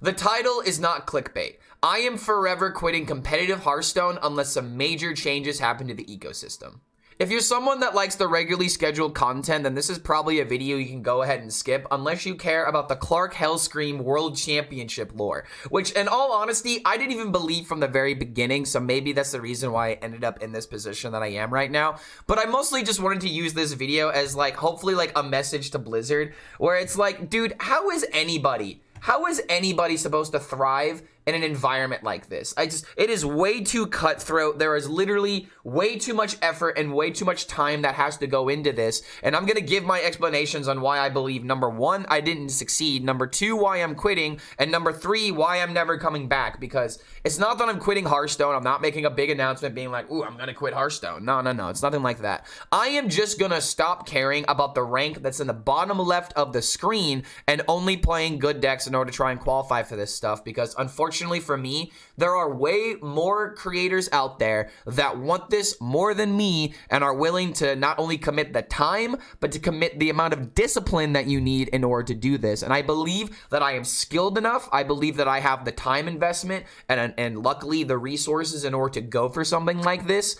The title is not clickbait. I am forever quitting competitive Hearthstone unless some major changes happen to the ecosystem. If you're someone that likes the regularly scheduled content, then this is probably a video you can go ahead and skip unless you care about the Clark HELLSCREAM World Championship lore, which in all honesty, I didn't even believe from the very beginning, so maybe that's the reason why I ended up in this position that I am right now. But I mostly just wanted to use this video as like, hopefully like a message to Blizzard, where it's like, dude, how is anybody supposed to thrive in an environment like this? It is way too cutthroat. There is literally way too much effort and way too much time that has to go into this. And I'm going to give my explanations on why I believe, number one, I didn't succeed. Number two, why I'm quitting. And number three, why I'm never coming back. Because it's not that I'm quitting Hearthstone. I'm not making a big announcement being like, ooh, I'm going to quit Hearthstone. No. It's nothing like that. I am just going to stop caring about the rank that's in the bottom left of the screen and only playing good decks in order to try and qualify for this stuff. Because unfortunately, for me, there are way more creators out there that want this more than me and are willing to not only commit the time, but to commit the amount of discipline that you need in order to do this. And I believe that I am skilled enough. I believe that I have the time investment and luckily the resources in order to go for something like this.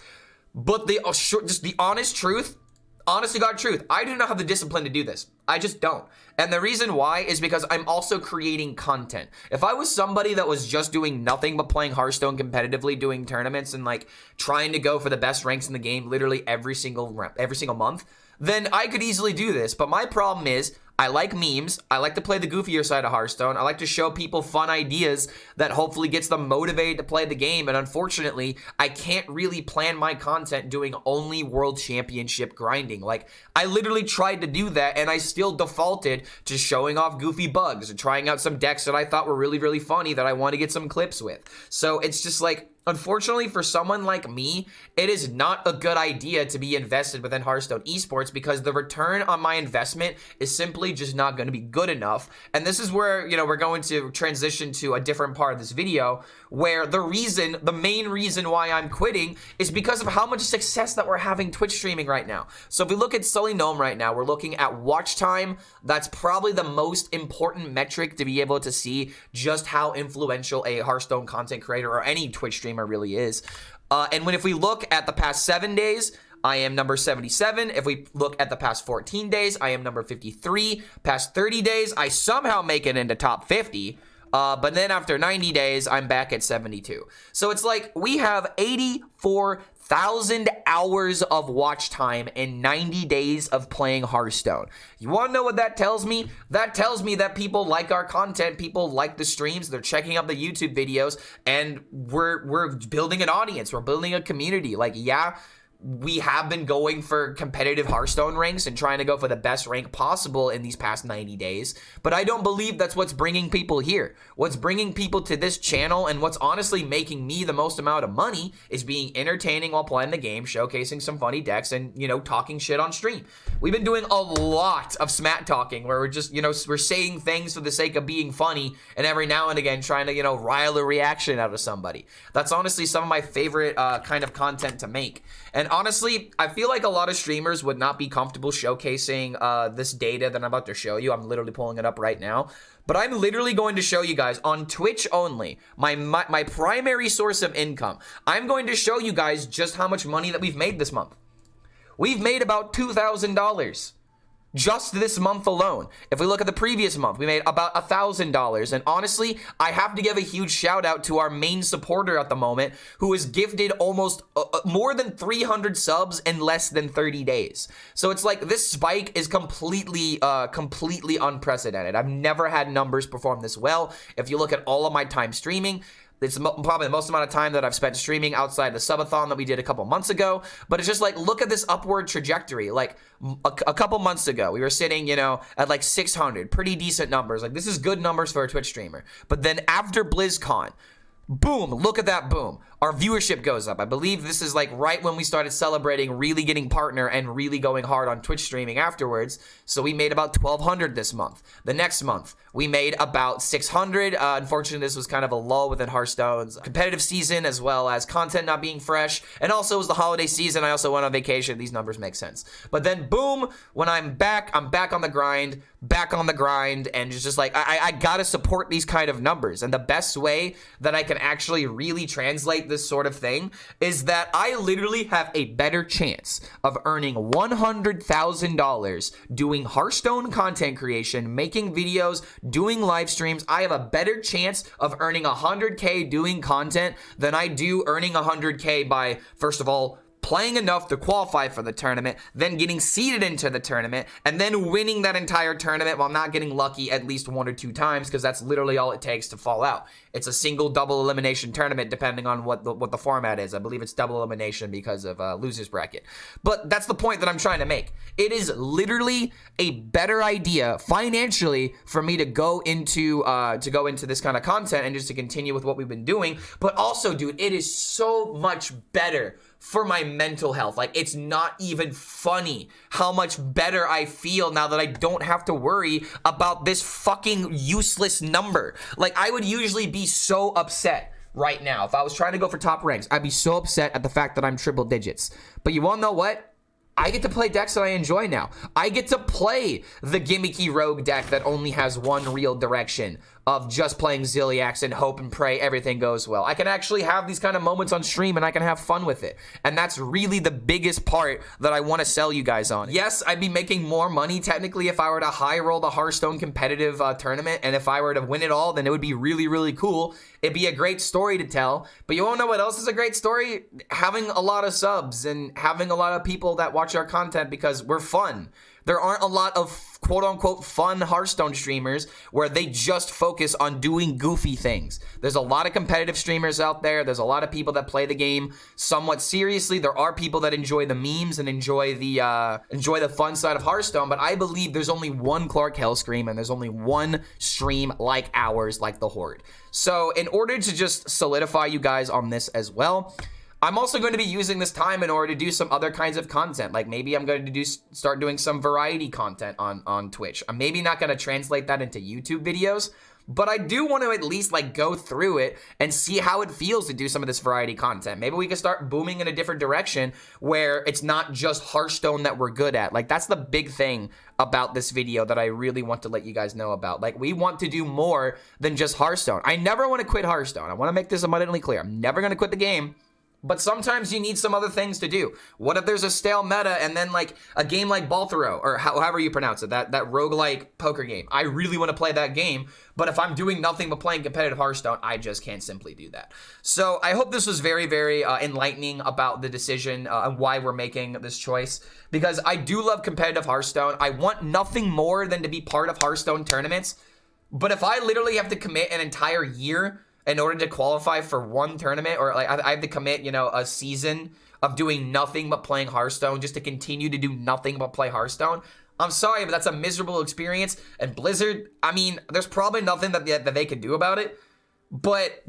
But just the honest truth, honest to God truth, I do not have the discipline to do this. I just don't. And the reason why is because I'm also creating content. If I was somebody that was just doing nothing but playing Hearthstone competitively, doing tournaments and like trying to go for the best ranks in the game literally every single month, then I could easily do this. But my problem is I like memes. I like to play the goofier side of Hearthstone. I like to show people fun ideas that hopefully gets them motivated to play the game. And unfortunately, I can't really plan my content doing only World Championship grinding. Like, I literally tried to do that, and I still defaulted to showing off goofy bugs and trying out some decks that I thought were really, really funny that I want to get some clips with. So it's just like, unfortunately, for someone like me, it is not a good idea to be invested within Hearthstone esports because the return on my investment is simply just not going to be good enough. And this is where, we're going to transition to a different part of this video where the main reason why I'm quitting is because of how much success that we're having Twitch streaming right now. So if we look at Sully Gnome right now, we're looking at watch time. That's probably the most important metric to be able to see just how influential a Hearthstone content creator or any Twitch streamer really is. And if we look at the past 7 days, I am number 77. If we look at the past 14 days, I am number 53. Past 30 days, I somehow make it into top 50. But then after 90 days, I'm back at 72. So it's like we have 84,000 hours of watch time in 90 days of playing Hearthstone. You want to know what that tells me? That tells me that people like our content, people like the streams, they're checking out the YouTube videos, and we're building an audience, we're building a community. Like, yeah, we have been going for competitive Hearthstone ranks and trying to go for the best rank possible in these past 90 days. But I don't believe that's what's bringing people here. What's bringing people to this channel and what's honestly making me the most amount of money is being entertaining while playing the game, showcasing some funny decks, and, talking shit on stream. We've been doing a lot of smat talking where we're just, we're saying things for the sake of being funny and every now and again trying to, rile a reaction out of somebody. That's honestly some of my favorite kind of content to make. And honestly, I feel like a lot of streamers would not be comfortable showcasing this data that I'm about to show you. I'm literally pulling it up right now. But I'm literally going to show you guys on Twitch only, my primary source of income. I'm going to show you guys just how much money that we've made this month. We've made about $2,000. Just this month alone. If we look at the previous month, we made about $1,000. And honestly, I have to give a huge shout out to our main supporter at the moment, who has gifted almost more than 300 subs in less than 30 days. So it's like this spike is completely unprecedented. I've never had numbers perform this well. If you look at all of my time streaming, it's probably the most amount of time that I've spent streaming outside the subathon that we did a couple months ago. But it's just like, look at this upward trajectory. Like a couple months ago, we were sitting, at like 600, pretty decent numbers. Like, this is good numbers for a Twitch streamer. But then after BlizzCon, boom, look at that boom. our viewership goes up. I believe this is like right when we started celebrating really getting partner and really going hard on Twitch streaming afterwards. So we made about 1,200 this month. The next month, we made about 600. Unfortunately, this was kind of a lull within Hearthstone's competitive season, as well as content not being fresh. And also, it was the holiday season. I also went on vacation. These numbers make sense. But then, boom, when I'm back on the grind, and it's just like, I gotta support these kind of numbers. And the best way that I can actually really translate this sort of thing is that I literally have a better chance of earning $100,000 doing Hearthstone content creation, making videos, doing live streams. I have a better chance of earning 100K doing content than I do earning 100K by, first of all, playing enough to qualify for the tournament, then getting seeded into the tournament, and then winning that entire tournament while not getting lucky at least 1 or 2 times, because that's literally all it takes to fall out. It's a single double elimination tournament depending on what the format is. I believe it's double elimination because of losers bracket. But that's the point that I'm trying to make. It is literally a better idea financially for me to go into this kind of content and just to continue with what we've been doing. But also, dude, it is so much better for my mental health. Like, it's not even funny how much better I feel now that I don't have to worry about this fucking useless number. Like, I would usually be so upset right now if I was trying to go for top ranks. I'd be so upset at the fact that I'm triple digits. But you wanna know what? I get to play decks that I enjoy now. I get to play the gimmicky rogue deck that only has one real direction of just playing Zilliax and hope and pray everything goes well. I can actually have these kind of moments on stream and I can have fun with it. And that's really the biggest part that I want to sell you guys on. Yes, I'd be making more money technically if I were to high roll the Hearthstone competitive tournament. And if I were to win it all, then it would be really, really cool. It'd be a great story to tell. But you won't know what else is a great story? Having a lot of subs and having a lot of people that watch our content because we're fun. There aren't a lot of quote-unquote fun Hearthstone streamers where they just focus on doing goofy things. There's a lot of competitive streamers out there. There's a lot of people that play the game somewhat seriously. There are people that enjoy the memes and enjoy the fun side of Hearthstone, but I believe there's only one Clark HELLSCREAM and there's only one stream like ours, like the Horde. So in order to just solidify you guys on this as well, I'm also going to be using this time in order to do some other kinds of content. Like maybe I'm going to start doing some variety content on Twitch. I'm maybe not going to translate that into YouTube videos, but I do want to at least like go through it and see how it feels to do some of this variety content. Maybe we can start booming in a different direction where it's not just Hearthstone that we're good at. Like that's the big thing about this video that I really want to let you guys know about. Like we want to do more than just Hearthstone. I never want to quit Hearthstone. I want to make this abundantly clear. I'm never going to quit the game. But sometimes you need some other things to do. What if there's a stale meta and then like a game like Baltharo or however you pronounce it, that roguelike poker game. I really want to play that game, but if I'm doing nothing but playing competitive Hearthstone, I just can't simply do that. So I hope this was very, very enlightening about the decision and why we're making this choice, because I do love competitive Hearthstone. I want nothing more than to be part of Hearthstone tournaments. But if I literally have to commit an entire year in order to qualify for one tournament, or like I have to commit, you know, a season of doing nothing but playing Hearthstone just to continue to do nothing but play Hearthstone, I'm sorry, but that's a miserable experience. And Blizzard, I mean, there's probably nothing that they can do about it. But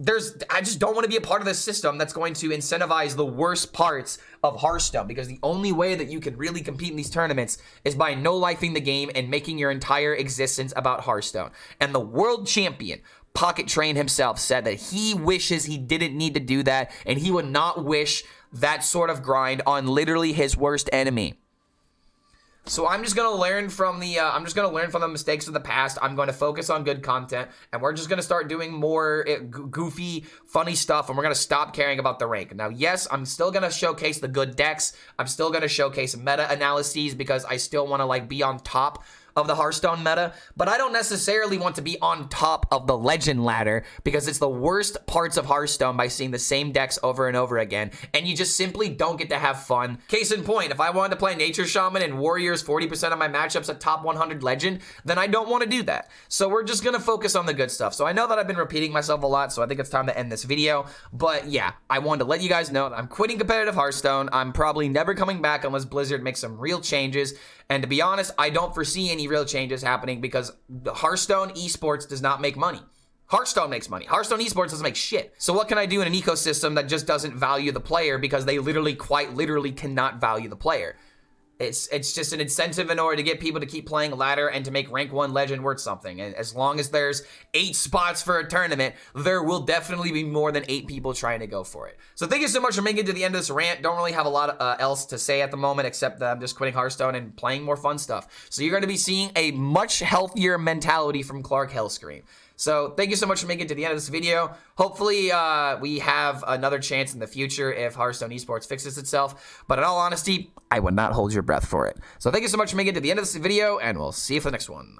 I just don't want to be a part of this system that's going to incentivize the worst parts of Hearthstone, because the only way that you can really compete in these tournaments is by no-lifing the game and making your entire existence about Hearthstone. And the world champion, Pocket Train himself, said that he wishes he didn't need to do that, and he would not wish that sort of grind on literally his worst enemy. So I'm just gonna learn from the mistakes of the past. I'm going to focus on good content, and we're just gonna start doing more goofy, funny stuff, and we're gonna stop caring about the rank. Now, yes, I'm still gonna showcase the good decks. I'm still gonna showcase meta analyses because I still want to like be on top of the Hearthstone meta, but I don't necessarily want to be on top of the legend ladder because it's the worst parts of Hearthstone by seeing the same decks over and over again, and you just simply don't get to have fun. Case in point, if I wanted to play Nature Shaman and Warriors 40% of my matchups at top 100 legend, then I don't want to do that. So we're just gonna focus on the good stuff. So I know that I've been repeating myself a lot, so I think it's time to end this video, but yeah, I wanted to let you guys know that I'm quitting competitive Hearthstone. I'm probably never coming back unless Blizzard makes some real changes, and to be honest, I don't foresee any real changes happening because the Hearthstone esports does not make money. Hearthstone makes money. Hearthstone esports doesn't make shit. So what can I do in an ecosystem that just doesn't value the player because they quite literally cannot value the player? It's just an incentive in order to get people to keep playing ladder and to make rank 1 legend worth something. And as long as there's 8 spots for a tournament, there will definitely be more than 8 people trying to go for it. So thank you so much for making it to the end of this rant. Don't really have a lot else to say at the moment except that I'm just quitting Hearthstone and playing more fun stuff. So you're going to be seeing a much healthier mentality from Clark HELLSCREAM. So thank you so much for making it to the end of this video. Hopefully we have another chance in the future if Hearthstone esports fixes itself. But in all honesty, I would not hold your breath for it. So thank you so much for making it to the end of this video, and we'll see you for the next one.